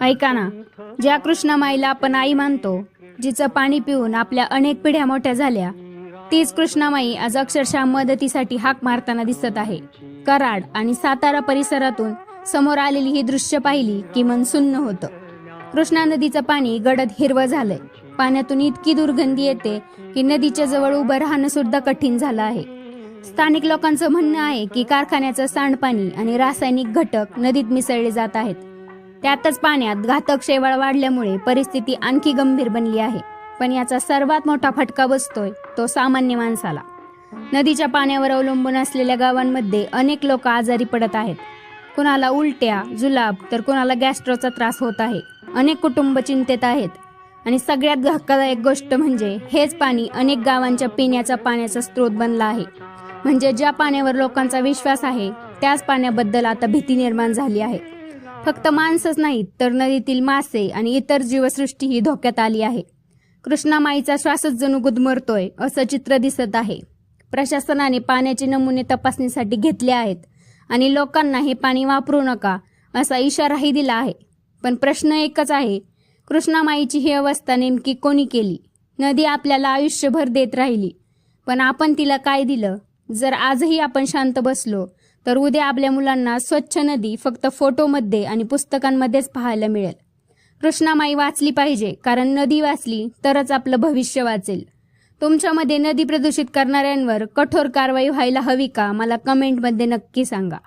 ऐका ना, ज्या कृष्णामाईला आपण आई मानतो, जिचं पाणी पिऊन आपल्या अनेक पिढ्या मोठ्या झाल्या, तीच कृष्णामाई आज अक्षरशः मदतीसाठी हाक मारताना दिसत आहे. कराड आणि सातारा परिसरातून समोर आलेली ही दृश्य पाहिली की मन सुन्न होतं. कृष्णा नदीचं पाणी गडद हिरवं झालंय. पाण्यातून इतकी दुर्गंधी येते की नदीच्या जवळ उभं राहणं सुद्धा कठीण झालं आहे. स्थानिक लोकांचं म्हणणं आहे की कारखान्याचं सांडपाणी आणि रासायनिक घटक नदीत मिसळले जात आहेत. त्यातच पाण्यात घातक शेवाळ वाढल्यामुळे परिस्थिती आणखी गंभीर बनली आहे. पण याचा सर्वात मोठा फटका बसतोय तो सामान्य माणसाला. नदीच्या पाण्यावर अवलंबून असलेल्या गावांमध्ये अनेक लोक आजारी पडत आहेत. कुणाला उलट्या, जुलाब तर कुणाला गॅस्ट्रोचा त्रास होत आहे. अनेक कुटुंब चिंतेत आहेत आणि सगळ्यात धक्कादायक गोष्ट म्हणजे हेच पाणी अनेक गावांच्या पिण्याच्या पाण्याचा स्रोत बनला आहे. म्हणजे ज्या पाण्यावर लोकांचा विश्वास आहे त्याच पाण्याबद्दल आता भीती निर्माण झाली आहे. फक्त माणसंच नाहीत तर नदीतील मासे आणि इतर जीवसृष्टीही धोक्यात आली आहे. कृष्णामाईचा श्वासच जणू गुदमरतोय असं चित्र दिसत आहे. प्रशासनाने पाण्याचे नमुने तपासणीसाठी घेतले आहेत आणि लोकांना हे पाणी वापरू नका असा इशाराही दिला आहे. पण प्रश्न एकच आहे, कृष्णामाईची ही अवस्था नेमकी कोणी केली? नदी आपल्याला आयुष्यभर देत राहिली, पण आपण तिला काय दिलं? जर आजही आपण शांत बसलो तर उद्या आपल्या मुलांना स्वच्छ नदी फक्त फोटोमध्ये आणि पुस्तकांमध्येच पाहायला मिळेल. कृष्णामाई वाचली पाहिजे, कारण नदी वाचली तरच आपलं भविष्य वाचेल. तुमच्यामध्ये नदी प्रदूषित करणाऱ्यांवर कठोर कारवाई व्हायला हवी का? मला कमेंटमध्ये नक्की सांगा.